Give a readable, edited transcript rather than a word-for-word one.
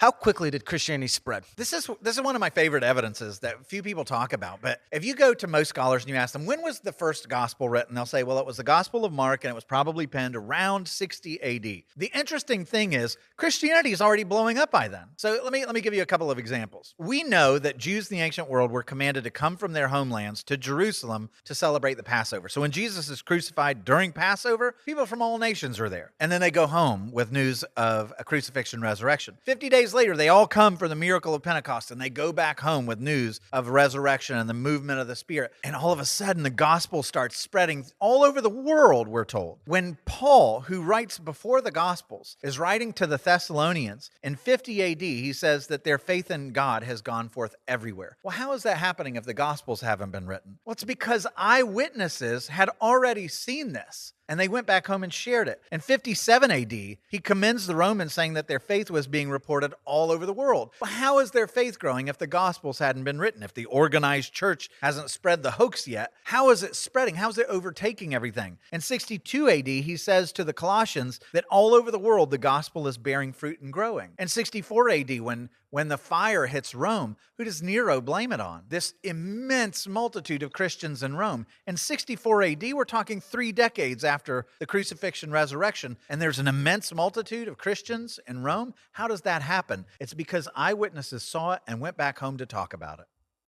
How quickly did Christianity spread? This is one of my favorite evidences that few people talk about. But if you go to most scholars and you ask them, when was the first gospel written? They'll say, well, it was the Gospel of Mark, and it was probably penned around 60 AD. The interesting thing is Christianity is already blowing up by then. So let me give you a couple of examples. We know that Jews in the ancient world were commanded to come from their homelands to Jerusalem to celebrate the Passover. So when Jesus is crucified during Passover, people from all nations are there. And then they go home with news of a crucifixion and resurrection. 50 days later, they all come for the miracle of Pentecost, and they go back home with news of resurrection and the movement of the Spirit. And all of a sudden, the gospel starts spreading all over the world, we're told. When Paul, who writes before the Gospels, is writing to the Thessalonians in 50 AD, he says that their faith in God has gone forth everywhere. Well, how is that happening if the Gospels haven't been written? Well, it's because eyewitnesses had already seen this, and they went back home and shared it. In 57 AD, he commends the Romans, saying that their faith was being reported all over the world. Well, how is their faith growing if the Gospels hadn't been written? If the organized church hasn't spread the hoax yet, how is it spreading? How is it overtaking everything? In 62 AD, he says to the Colossians that all over the world, the gospel is bearing fruit and growing. In 64 AD, when the fire hits Rome, who does Nero blame it on? This immense multitude of Christians in Rome. In 64 AD, we're talking 3 decades after the crucifixion resurrection, and there's an immense multitude of Christians in Rome. How does that happen? It's because eyewitnesses saw it and went back home to talk about it.